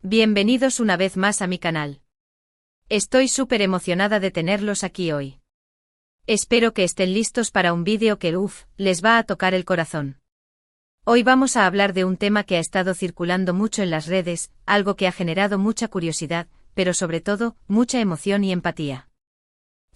Bienvenidos una vez más a mi canal. Estoy súper emocionada de tenerlos aquí hoy. Espero que estén listos para un vídeo que, les va a tocar el corazón. Hoy vamos a hablar de un tema que ha estado circulando mucho en las redes, algo que ha generado mucha curiosidad, pero sobre todo, mucha emoción y empatía.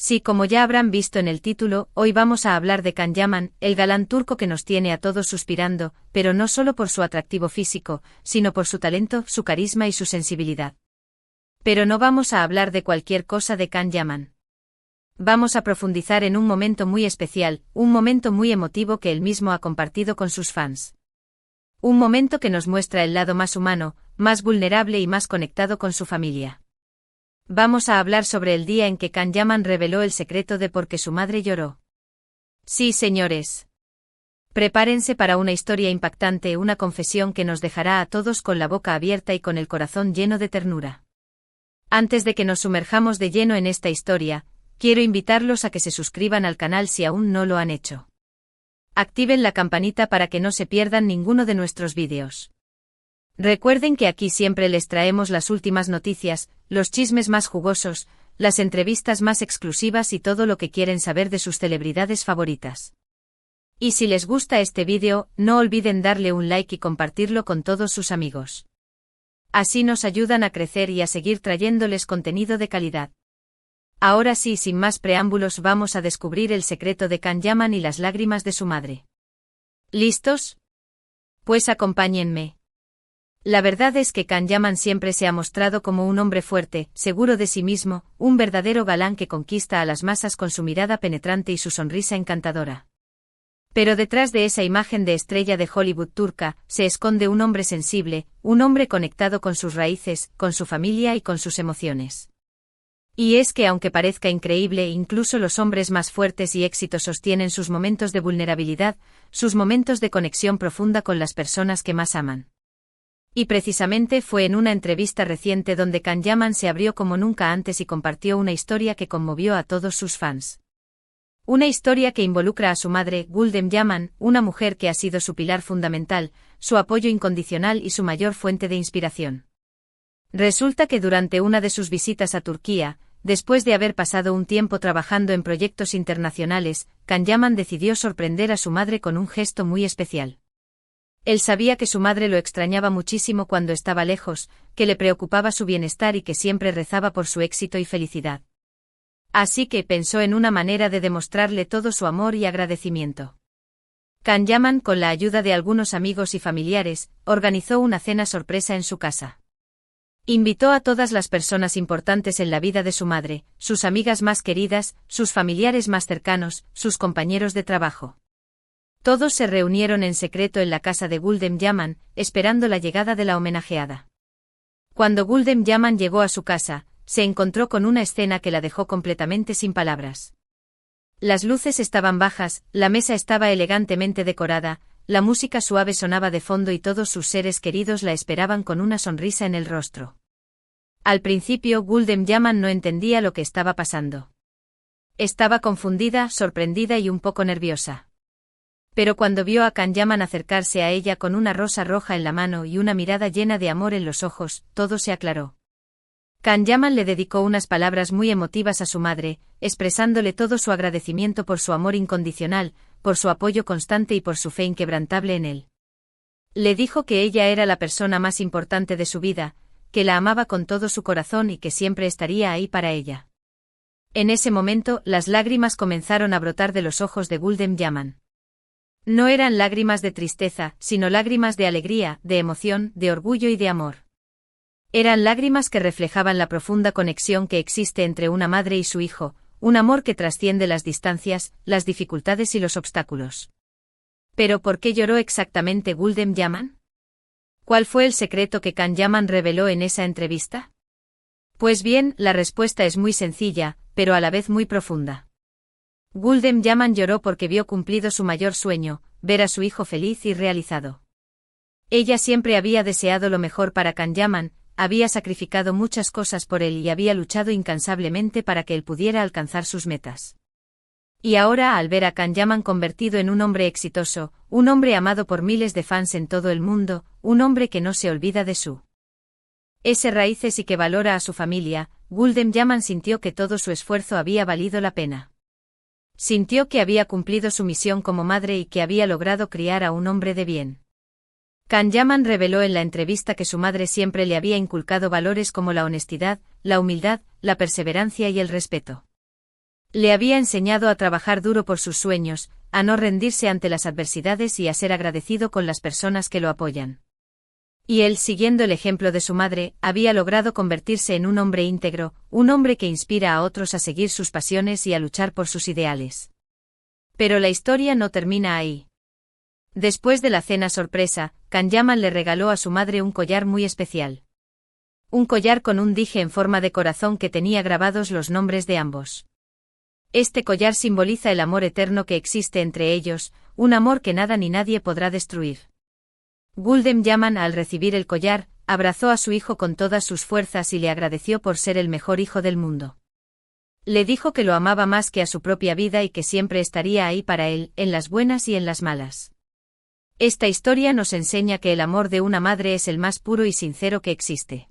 Sí, como ya habrán visto en el título, hoy vamos a hablar de Can Yaman, el galán turco que nos tiene a todos suspirando, pero no solo por su atractivo físico, sino por su talento, su carisma y su sensibilidad. Pero no vamos a hablar de cualquier cosa de Can Yaman. Vamos a profundizar en un momento muy especial, un momento muy emotivo que él mismo ha compartido con sus fans. Un momento que nos muestra el lado más humano, más vulnerable y más conectado con su familia. Vamos a hablar sobre el día en que Can Yaman reveló el secreto de por qué su madre lloró. Sí, señores. Prepárense para una historia impactante, una confesión que nos dejará a todos con la boca abierta y con el corazón lleno de ternura. Antes de que nos sumerjamos de lleno en esta historia, quiero invitarlos a que se suscriban al canal si aún no lo han hecho. Activen la campanita para que no se pierdan ninguno de nuestros vídeos. Recuerden que aquí siempre les traemos las últimas noticias, los chismes más jugosos, las entrevistas más exclusivas y todo lo que quieren saber de sus celebridades favoritas. Y si les gusta este vídeo, no olviden darle un like y compartirlo con todos sus amigos. Así nos ayudan a crecer y a seguir trayéndoles contenido de calidad. Ahora sí, sin más preámbulos, vamos a descubrir el secreto de Can Yaman y las lágrimas de su madre. ¿Listos? Pues acompáñenme. La verdad es que Can Yaman siempre se ha mostrado como un hombre fuerte, seguro de sí mismo, un verdadero galán que conquista a las masas con su mirada penetrante y su sonrisa encantadora. Pero detrás de esa imagen de estrella de Hollywood turca, se esconde un hombre sensible, un hombre conectado con sus raíces, con su familia y con sus emociones. Y es que aunque parezca increíble, incluso los hombres más fuertes y exitosos tienen sus momentos de vulnerabilidad, sus momentos de conexión profunda con las personas que más aman. Y precisamente fue en una entrevista reciente donde Can Yaman se abrió como nunca antes y compartió una historia que conmovió a todos sus fans. Una historia que involucra a su madre, Gulden Yaman, una mujer que ha sido su pilar fundamental, su apoyo incondicional y su mayor fuente de inspiración. Resulta que durante una de sus visitas a Turquía, después de haber pasado un tiempo trabajando en proyectos internacionales, Can Yaman decidió sorprender a su madre con un gesto muy especial. Él sabía que su madre lo extrañaba muchísimo cuando estaba lejos, que le preocupaba su bienestar y que siempre rezaba por su éxito y felicidad. Así que pensó en una manera de demostrarle todo su amor y agradecimiento. Can Yaman, con la ayuda de algunos amigos y familiares, organizó una cena sorpresa en su casa. Invitó a todas las personas importantes en la vida de su madre, sus amigas más queridas, sus familiares más cercanos, sus compañeros de trabajo. Todos se reunieron en secreto en la casa de Gulden Yaman, esperando la llegada de la homenajeada. Cuando Gulden Yaman llegó a su casa, se encontró con una escena que la dejó completamente sin palabras. Las luces estaban bajas, la mesa estaba elegantemente decorada, la música suave sonaba de fondo y todos sus seres queridos la esperaban con una sonrisa en el rostro. Al principio Gulden Yaman no entendía lo que estaba pasando. Estaba confundida, sorprendida y un poco nerviosa. Pero cuando vio a Can Yaman acercarse a ella con una rosa roja en la mano y una mirada llena de amor en los ojos, todo se aclaró. Can Yaman le dedicó unas palabras muy emotivas a su madre, expresándole todo su agradecimiento por su amor incondicional, por su apoyo constante y por su fe inquebrantable en él. Le dijo que ella era la persona más importante de su vida, que la amaba con todo su corazón y que siempre estaría ahí para ella. En ese momento, las lágrimas comenzaron a brotar de los ojos de Gulden Yaman. No eran lágrimas de tristeza, sino lágrimas de alegría, de emoción, de orgullo y de amor. Eran lágrimas que reflejaban la profunda conexión que existe entre una madre y su hijo, un amor que trasciende las distancias, las dificultades y los obstáculos. ¿Pero por qué lloró exactamente Gulden Yaman? ¿Cuál fue el secreto que Can Yaman reveló en esa entrevista? Pues bien, la respuesta es muy sencilla, pero a la vez muy profunda. Gulden Yaman lloró porque vio cumplido su mayor sueño, ver a su hijo feliz y realizado. Ella siempre había deseado lo mejor para Can Yaman, había sacrificado muchas cosas por él y había luchado incansablemente para que él pudiera alcanzar sus metas. Y ahora, al ver a Can Yaman convertido en un hombre exitoso, un hombre amado por miles de fans en todo el mundo, un hombre que no se olvida de su Ese raíces y que valora a su familia, Gulden Yaman sintió que todo su esfuerzo había valido la pena. Sintió que había cumplido su misión como madre y que había logrado criar a un hombre de bien. Can Yaman reveló en la entrevista que su madre siempre le había inculcado valores como la honestidad, la humildad, la perseverancia y el respeto. Le había enseñado a trabajar duro por sus sueños, a no rendirse ante las adversidades y a ser agradecido con las personas que lo apoyan. Y él, siguiendo el ejemplo de su madre, había logrado convertirse en un hombre íntegro, un hombre que inspira a otros a seguir sus pasiones y a luchar por sus ideales. Pero la historia no termina ahí. Después de la cena sorpresa, Can Yaman le regaló a su madre un collar muy especial. Un collar con un dije en forma de corazón que tenía grabados los nombres de ambos. Este collar simboliza el amor eterno que existe entre ellos, un amor que nada ni nadie podrá destruir. Gulden Yaman, al recibir el collar, abrazó a su hijo con todas sus fuerzas y le agradeció por ser el mejor hijo del mundo. Le dijo que lo amaba más que a su propia vida y que siempre estaría ahí para él, en las buenas y en las malas. Esta historia nos enseña que el amor de una madre es el más puro y sincero que existe.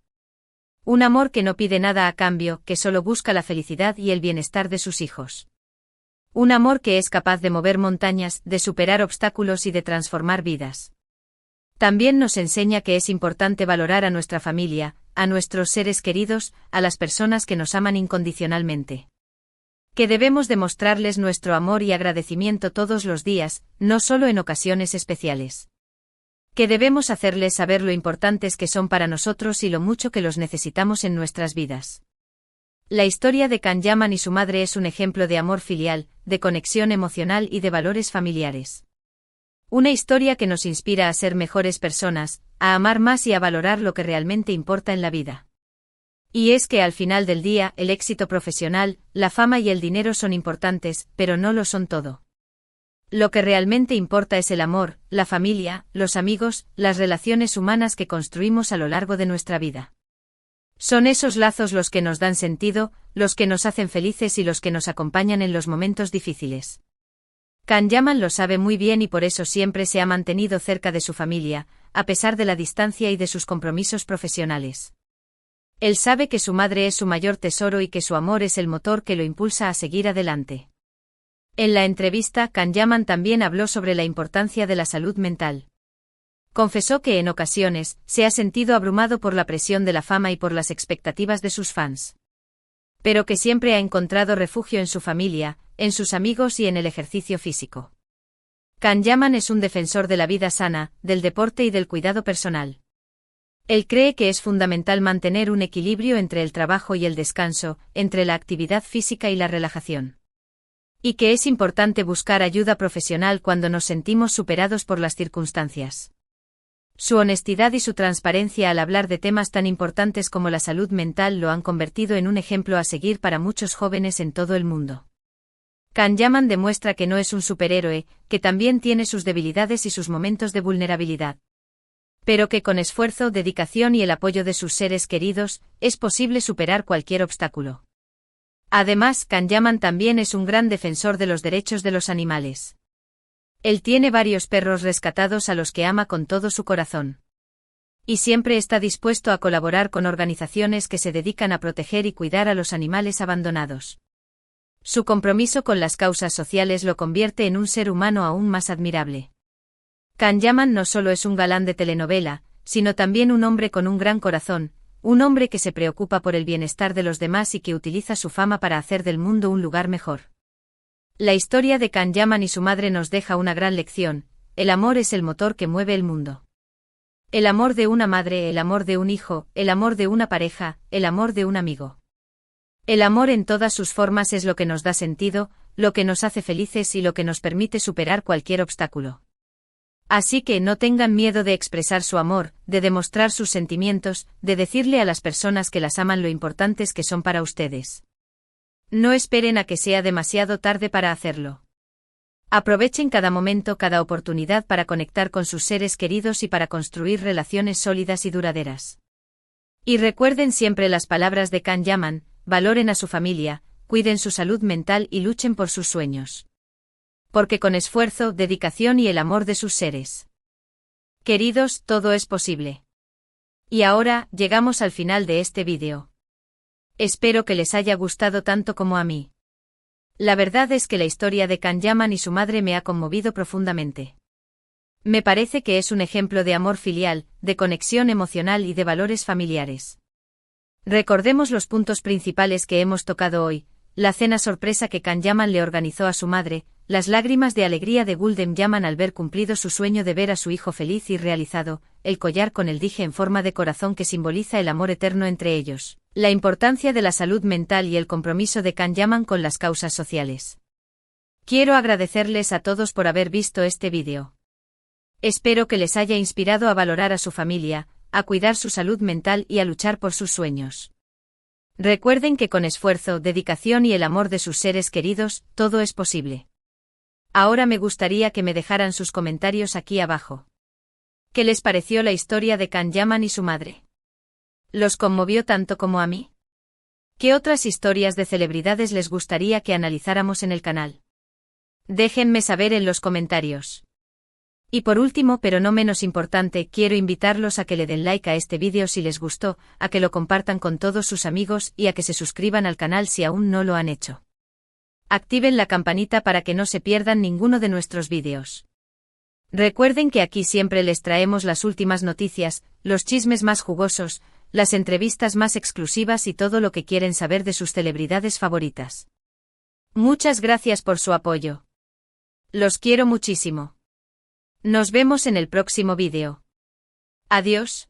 Un amor que no pide nada a cambio, que solo busca la felicidad y el bienestar de sus hijos. Un amor que es capaz de mover montañas, de superar obstáculos y de transformar vidas. También nos enseña que es importante valorar a nuestra familia, a nuestros seres queridos, a las personas que nos aman incondicionalmente. Que debemos demostrarles nuestro amor y agradecimiento todos los días, no solo en ocasiones especiales. Que debemos hacerles saber lo importantes que son para nosotros y lo mucho que los necesitamos en nuestras vidas. La historia de Can Yaman y su madre es un ejemplo de amor filial, de conexión emocional y de valores familiares. Una historia que nos inspira a ser mejores personas, a amar más y a valorar lo que realmente importa en la vida. Y es que al final del día, el éxito profesional, la fama y el dinero son importantes, pero no lo son todo. Lo que realmente importa es el amor, la familia, los amigos, las relaciones humanas que construimos a lo largo de nuestra vida. Son esos lazos los que nos dan sentido, los que nos hacen felices y los que nos acompañan en los momentos difíciles. Can Yaman lo sabe muy bien y por eso siempre se ha mantenido cerca de su familia, a pesar de la distancia y de sus compromisos profesionales. Él sabe que su madre es su mayor tesoro y que su amor es el motor que lo impulsa a seguir adelante. En la entrevista, Can Yaman también habló sobre la importancia de la salud mental. Confesó que en ocasiones se ha sentido abrumado por la presión de la fama y por las expectativas de sus fans. Pero que siempre ha encontrado refugio en su familia, en sus amigos y en el ejercicio físico. Can Yaman es un defensor de la vida sana, del deporte y del cuidado personal. Él cree que es fundamental mantener un equilibrio entre el trabajo y el descanso, entre la actividad física y la relajación. Y que es importante buscar ayuda profesional cuando nos sentimos superados por las circunstancias. Su honestidad y su transparencia al hablar de temas tan importantes como la salud mental lo han convertido en un ejemplo a seguir para muchos jóvenes en todo el mundo. Can Yaman demuestra que no es un superhéroe, que también tiene sus debilidades y sus momentos de vulnerabilidad. Pero que con esfuerzo, dedicación y el apoyo de sus seres queridos, es posible superar cualquier obstáculo. Además, Can Yaman también es un gran defensor de los derechos de los animales. Él tiene varios perros rescatados a los que ama con todo su corazón. Y siempre está dispuesto a colaborar con organizaciones que se dedican a proteger y cuidar a los animales abandonados. Su compromiso con las causas sociales lo convierte en un ser humano aún más admirable. Can Yaman no solo es un galán de telenovela, sino también un hombre con un gran corazón, un hombre que se preocupa por el bienestar de los demás y que utiliza su fama para hacer del mundo un lugar mejor. La historia de Can Yaman y su madre nos deja una gran lección: el amor es el motor que mueve el mundo. El amor de una madre, el amor de un hijo, el amor de una pareja, el amor de un amigo. El amor en todas sus formas es lo que nos da sentido, lo que nos hace felices y lo que nos permite superar cualquier obstáculo. Así que no tengan miedo de expresar su amor, de demostrar sus sentimientos, de decirle a las personas que las aman lo importantes que son para ustedes. No esperen a que sea demasiado tarde para hacerlo. Aprovechen cada momento, cada oportunidad para conectar con sus seres queridos y para construir relaciones sólidas y duraderas. Y recuerden siempre las palabras de Can Yaman: valoren a su familia, cuiden su salud mental y luchen por sus sueños. Porque con esfuerzo, dedicación y el amor de sus seres queridos, todo es posible. Y ahora, llegamos al final de este vídeo. Espero que les haya gustado tanto como a mí. La verdad es que la historia de Can Yaman y su madre me ha conmovido profundamente. Me parece que es un ejemplo de amor filial, de conexión emocional y de valores familiares. Recordemos los puntos principales que hemos tocado hoy: la cena sorpresa que Can Yaman le organizó a su madre, las lágrimas de alegría de Gulden Yaman al ver cumplido su sueño de ver a su hijo feliz y realizado, el collar con el dije en forma de corazón que simboliza el amor eterno entre ellos, la importancia de la salud mental y el compromiso de Can Yaman con las causas sociales. Quiero agradecerles a todos por haber visto este vídeo. Espero que les haya inspirado a valorar a su familia, a cuidar su salud mental y a luchar por sus sueños. Recuerden que con esfuerzo, dedicación y el amor de sus seres queridos, todo es posible. Ahora me gustaría que me dejaran sus comentarios aquí abajo. ¿Qué les pareció la historia de Can Yaman y su madre? ¿Los conmovió tanto como a mí? ¿Qué otras historias de celebridades les gustaría que analizáramos en el canal? Déjenme saber en los comentarios. Y por último, pero no menos importante, quiero invitarlos a que le den like a este vídeo si les gustó, a que lo compartan con todos sus amigos y a que se suscriban al canal si aún no lo han hecho. Activen la campanita para que no se pierdan ninguno de nuestros vídeos. Recuerden que aquí siempre les traemos las últimas noticias, los chismes más jugosos, las entrevistas más exclusivas y todo lo que quieren saber de sus celebridades favoritas. Muchas gracias por su apoyo. Los quiero muchísimo. Nos vemos en el próximo vídeo. Adiós.